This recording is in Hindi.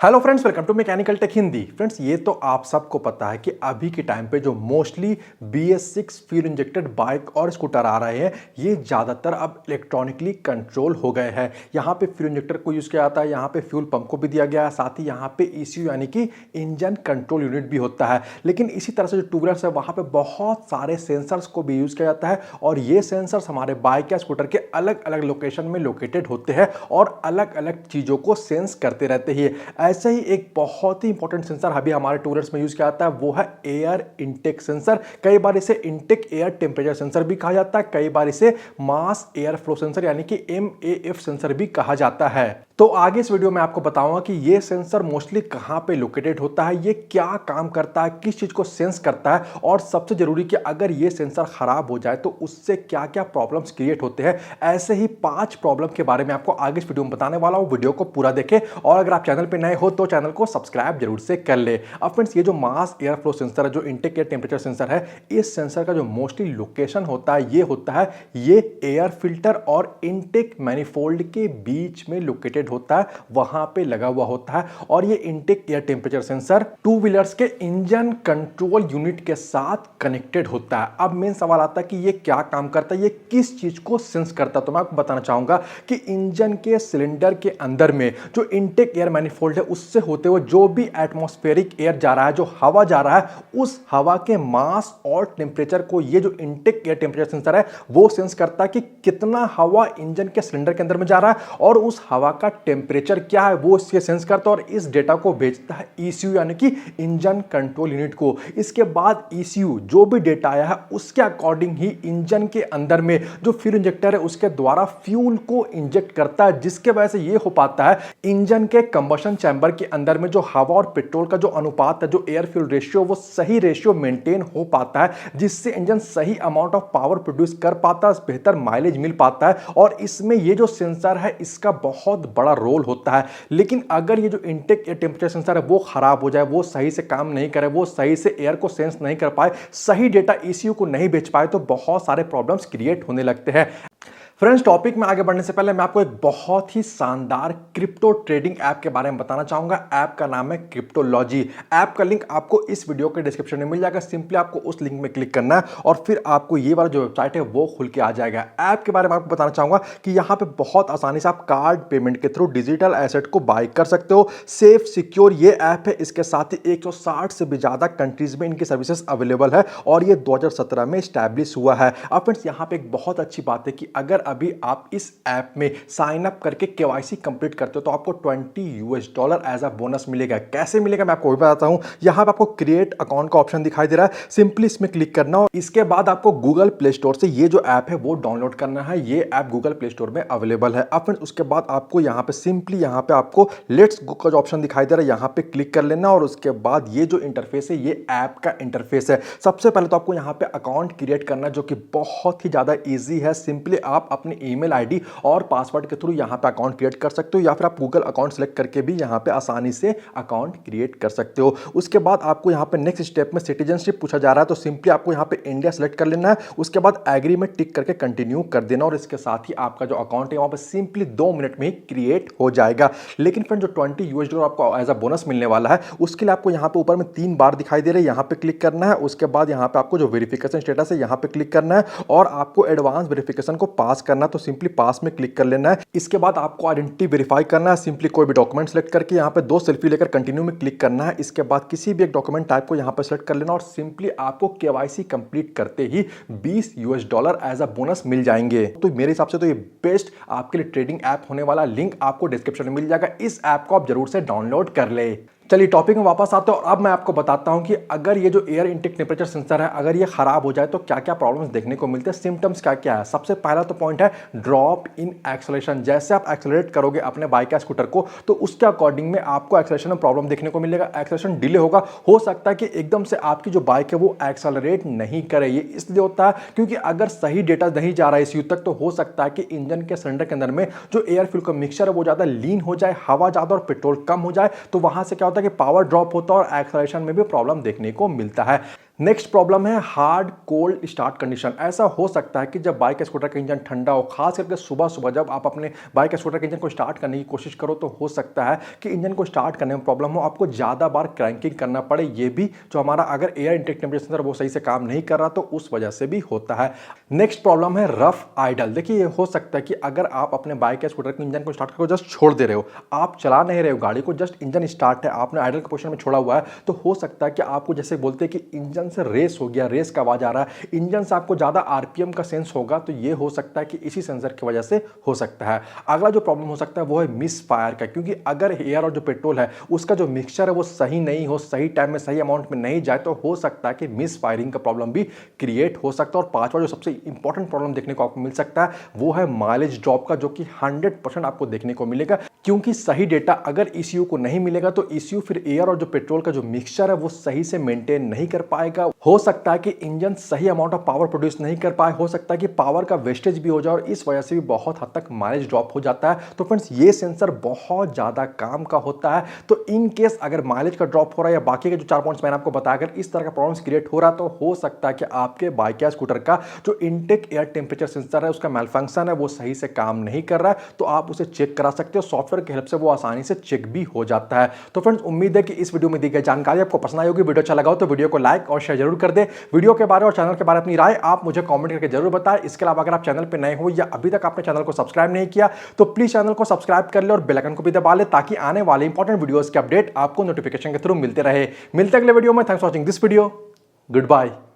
Hello friends, welcome to mechanical tech Hindi. Friends, ये तो आप सबको पता है कि अभी के टाइम पे जो mostly BS6 fuel injected bike और स्कूटर आ रहे हैं, ये ज़्यादातर अब इलेक्ट्रॉनिकली कंट्रोल हो गए हैं। यहाँ पे फ्यूल इंजेक्टर को यूज़ किया जाता है, यहाँ पे फ्यूल पंप को भी दिया गया है, साथ ही यहाँ पे ECU यानी कि इंजन कंट्रोल यूनिट भी होता है। लेकिन इसी तरह से जो टू व्हीलर्स है वहाँ पे बहुत सारे सेंसर्स को भी यूज़ किया जाता है और ये सेंसर्स हमारे बाइक या स्कूटर के अलग अलग लोकेशन में लोकेटेड होते हैं और अलग अलग चीज़ों को सेंस करते रहते हैं। ऐसे ही एक बहुत ही इंपॉर्टेंट सेंसर अभी हमारे टू व्हीलर्स में यूज किया जाता है, वो है एयर इनटेक सेंसर। कई बार इसे इनटेक एयर टेम्परेचर सेंसर भी कहा जाता है, कई बार इसे मास एयर फ्लो सेंसर यानी कि MAF सेंसर भी कहा जाता है। तो आगे इस वीडियो में आपको बताऊंगा कि ये सेंसर मोस्टली कहां पे लोकेटेड होता है, ये क्या काम करता है, किस चीज को सेंस करता है और सबसे जरूरी कि अगर ये सेंसर खराब हो जाए तो उससे क्या क्या प्रॉब्लम्स क्रिएट होते हैं। ऐसे ही 5 प्रॉब्लम के बारे में आपको आगे इस वीडियो में बताने वाला हूं। वीडियो को पूरा देखें और अगर आप चैनल पे नए हो तो चैनल को सब्सक्राइब जरूर से कर ले। अब फ्रेंड्स, ये जो मास एयर फ्लो सेंसर है, जो इनटेक एयर टेम्परेचर सेंसर है, इस सेंसर का जो मोस्टली लोकेशन होता है ये एयर फिल्टर और इनटेक मैनिफोल्ड के बीच में लोकेटेड होता है, वहां पे लगा हुआ होता है। और ये intake air temperature sensor two wheelers के इंजन कंट्रोल यूनिट के साथ कनेक्टेड होता है। अब मेन सवाल आता है कि ये क्या काम करता है, ये किस चीज को सेंस करता है। तो मैं आपको बताना चाहूंगा कि इंजन के सिलेंडर के अंदर में जो इनटेक एयर मैनिफोल्ड है, उससे होते हुए जो भी एटमॉस्फेरिक एयर जा रहा है, जो हवा जा रहा है, उस हवा के मास और टेम्परेचर को ये जो इनटेक एयर टेम्परेचर सेंसर है वो सेंस करता है कि कितना हवा इंजन के सिलेंडर के अंदर में जा रहा है और उस हवा का टेम्परेचर क्या है वो इसके सेंस करता है और इस डेटा को भेजता है ECU यानी कि इंजन कंट्रोल यूनिट को। इसके बाद ECU जो भी डेटा आया है उसके अकॉर्डिंग ही इंजन के अंदर में जो फ्यूल इंजेक्टर है उसके द्वारा फ्यूल को इंजेक्ट करता है, जिसके वजह से ये हो पाता है इंजन के कंबशन चैम्बर के अंदर में जो हवा और पेट्रोल का जो अनुपात है, जो एयर फ्यूल रेशियो, वो सही रेशियो मेंटेन हो पाता है, जिससे इंजन सही अमाउंट ऑफ पावर प्रोड्यूस कर पाता है, बेहतर माइलेज मिल पाता है। और इसमें ये जो सेंसर है इसका बहुत बड़ा रोल होता है। लेकिन अगर ये जो इनटेक एयर टेम्परेचर सेंसर है वो खराब हो जाए, वो सही से काम नहीं करे, वो सही से एयर को सेंस नहीं कर पाए, सही डेटा ECU को नहीं भेज पाए, तो बहुत सारे प्रॉब्लम्स क्रिएट होने लगते हैं। फ्रेंड्स, टॉपिक में आगे बढ़ने से पहले मैं आपको एक बहुत ही शानदार क्रिप्टो ट्रेडिंग ऐप के बारे में बताना चाहूंगा। ऐप का नाम है क्रिप्टोलॉजी। ऐप का लिंक आपको इस वीडियो के डिस्क्रिप्शन में मिल जाएगा। सिंपली आपको उस लिंक में क्लिक करना है और फिर आपको ये वाला जो वेबसाइट है वो खुल के आ जाएगा। ऐप के बारे में आपको बताना चाहूंगा कि यहाँ पे बहुत आसानी से आप कार्ड पेमेंट के थ्रू डिजिटल एसेट को बाय कर सकते हो। सेफ सिक्योर ये ऐप है। इसके साथ ही 160 से भी ज्यादा कंट्रीज में इनकी सर्विसेज अवेलेबल है और ये 2017 में स्टैब्लिश हुआ है। अब फ्रेंड्स, यहाँ पे एक बहुत अच्छी बात है कि अगर अभी आप इस ऐप में साइन अप करके KYC कंप्लीट करते हो तो आपको $20 एज अ बोनस मिलेगा। कैसे मिलेगा मैं आपको भी बताता हूं। यहां पे आपको क्रिएट अकाउंट का ऑप्शन दिखाई दे रहा है, सिंपली इसमें क्लिक करना और इसके बाद आपको गूगल प्ले स्टोर से ये जो ऐप है वो डाउनलोड करना है। ये ऐप गूगल प्ले स्टोर में अवेलेबल है। अब फ्रेंड्स, उसके बाद आपको यहां पे सिंपली यहां पे आपको लेट्स गो का जो ऑप्शन दिखाई दे रहा है यहां पे क्लिक कर लेना और उसके बाद ये जो इंटरफेस है ये ऐप का इंटरफेस है। सबसे पहले तो आपको यहां पे अकाउंट क्रिएट करना, जो कि बहुत ही ज्यादा ईजी है। सिंपली आप अपनी ईमेल आईडी और पासवर्ड के थ्रू यहां पे अकाउंट क्रिएट कर सकते हो या फिर आप गूगल अकाउंट सेलेक्ट करके भी यहां पे आसानी से अकाउंट क्रिएट कर सकते हो। उसके बाद आपको यहां पे नेक्स्ट स्टेप में सिटीजनशिप पूछा जा रहा है, तो सिंपली आपको यहां पे इंडिया सेलेक्ट कर लेना है। उसके बाद एग्री में टिक करके कंटिन्यू कर देना और इसके साथ ही आपका जो अकाउंट है वहां पे सिंपली 2 मिनट में ही क्रिएट हो जाएगा। लेकिन फ्रेंड, जो $20 आपको एज अ बोनस मिलने वाला है उसके लिए आपको यहां पे ऊपर में 3 बार दिखाई दे रहे हैं, यहां पे क्लिक करना है। उसके बाद यहां पे आपको जो वेरिफिकेशन स्टेटस है यहां पे क्लिक करना है और आपको एडवांस वेरिफिकेशन को पास करना, तो सिंपली पास में क्लिक कर लेना है। इसके बाद आपको आइडेंटिटी वेरीफाई करना है। सिंपली कोई भी डॉक्यूमेंट सेलेक्ट करके यहाँ पे 2 सेल्फी लेकर कंटिन्यू में क्लिक करना है। इसके बाद किसी भी एक डॉक्यूमेंट टाइप को यहाँ पे सेलेक्ट कर लेना और सिंपली आपको KYC कंप्लीट करते ही $20 एज अ बोनस मिल जाएंगे। तो मेरे हिसाब से तो ये बेस्ट आपके लिए ट्रेडिंग ऐप होने वाला। लिंक आपको डिस्क्रिप्शन में मिल जाएगा। इस ऐप को आप जरूर से डाउनलोड कर ले। चलिए टॉपिक में वापस आते हैं और अब मैं आपको बताता हूं कि अगर ये जो एयर इनटेक टेम्परेचर सेंसर है अगर ये खराब हो जाए तो क्या क्या प्रॉब्लम्स देखने को मिलते हैं, सिम्टम्स क्या क्या है। सबसे पहला तो पॉइंट है ड्रॉप इन एक्सेलरेशन। जैसे आप एक्सेलरेट करोगे अपने बाइक या स्कूटर को तो उसके अकॉर्डिंग में आपको एक्सेलरेशन में प्रॉब्लम देखने को मिलेगा। एक्सेलरेशन डिले होगा, हो सकता है कि एकदम से आपकी जो बाइक है वो एक्सेलरेट नहीं करे। ये इसलिए होता है क्योंकि अगर सही डेटा नहीं जा रहा है ECU तक तो हो सकता है कि इंजन के सिलेंडर के अंदर में जो एयर फ्यूल का मिक्सचर है वो ज्यादा लीन हो जाए, हवा ज्यादा और पेट्रोल कम हो जाए, तो वहां से क्या होता है कि पावर ड्रॉप होता है और एक्सेलरेशन में भी प्रॉब्लम देखने को मिलता है। नेक्स्ट प्रॉब्लम है हार्ड कोल्ड स्टार्ट कंडीशन। ऐसा हो सकता है कि जब बाइक या स्कूटर का इंजन ठंडा हो, खास करके सुबह सुबह जब आप अपने बाइक या स्कूटर के इंजन को स्टार्ट करने की कोशिश करो, तो हो सकता है कि इंजन को स्टार्ट करने में प्रॉब्लम हो, आपको ज़्यादा बार क्रैंकिंग करना पड़े। ये भी जो हमारा अगर एयर इनटेक टेम्परेचर सेंसर वो सही से काम नहीं कर रहा तो उस वजह से भी होता है। नेक्स्ट प्रॉब्लम है रफ आइडल। देखिए ये हो सकता है कि अगर आप अपने बाइक या स्कूटर के इंजन को स्टार्ट करके जस्ट छोड़ दे रहे हो, आप चला नहीं रहे हो गाड़ी को, जस्ट इंजन स्टार्ट है, आपने आइडल के पोजीशन में छोड़ा हुआ है, तो हो सकता है कि आपको जैसे बोलते हैं कि इंजन से रेस हो गया, रेस का आवाज आ रहा है, इंजन से आपको ज्यादा आरपीएम का सेंस होगा, तो ये हो सकता है कि इसी सेंसर की वजह से हो सकता है। अगला जो प्रॉब्लम हो सकता है वो है मिस फायर का, क्योंकि अगर एयर और जो पेट्रोल है उसका जो मिक्सचर है वो सही नहीं हो, सही टाइम में सही अमाउंट में नहीं जाए, तो हो सकता है कि मिस फायरिंग का प्रॉब्लम भी क्रिएट हो सकता है। और पांचवा जो सबसे इंपॉर्टेंट प्रॉब्लम देखने को आपको मिल सकता है वो है माइलेज ड्रॉप का, जो कि 100% आपको देखने को मिलेगा, क्योंकि सही डेटा अगर ईसीयू को नहीं मिलेगा तो ईसीयू फिर एयर और जो पेट्रोल का जो मिक्सचर है वो सही से मेंटेन नहीं कर पाएगा। हो सकता है कि इंजन सही अमाउंट ऑफ पावर प्रोड्यूस नहीं कर पाए, हो सकता है कि पावर का वेस्टेज भी हो जाए और इस वजह से भी बहुत हद तक माइलेज ड्रॉप हो जाता है। तो फ्रेंड्स ये सेंसर बहुत ज्यादा काम का होता है। तो इन केस अगर माइलेज का ड्रॉप हो रहा है या बाकी के जो 4 पॉइंट्स मैंने आपको बताया, अगर इस तरह का प्रॉब्लम्स क्रिएट हो रहा है, तो हो सकता है कि आपके बाइक या स्कूटर का जो इनटेक एयर टेम्परेचर सेंसर है उसका मैलफंक्शन है, वो सही से काम नहीं कर रहा है, तो आप उसे चेक करा सकते हो। सॉफ्टवेयर की हेल्प से वो आसानी से चेक भी हो जाता है। तो फ्रेंड्स उम्मीद है कि इस वीडियो में दी गई जानकारी आपको पसंद आई होगी। वीडियो अच्छा लगा हो तो वीडियो को लाइक और शेयर जरूर कर दे। वीडियो के बारे और चैनल के बारे में अपनी राय आप मुझे कमेंट करके जरूर बताएं। इसके अलावा अगर आप चैनल पे नए हो या अभी तक आपने चैनल को सब्सक्राइब नहीं किया तो प्लीज चैनल को सब्सक्राइब कर ले और बेल आइकन को भी दबा ले, ताकि आने वाले इंपॉर्टेंट वीडियोस के अपडेट आपको नोटिफिकेशन के थ्रू मिलते रहे। मिलते अगले वीडियो में। Thanks for watching this video. Good bye.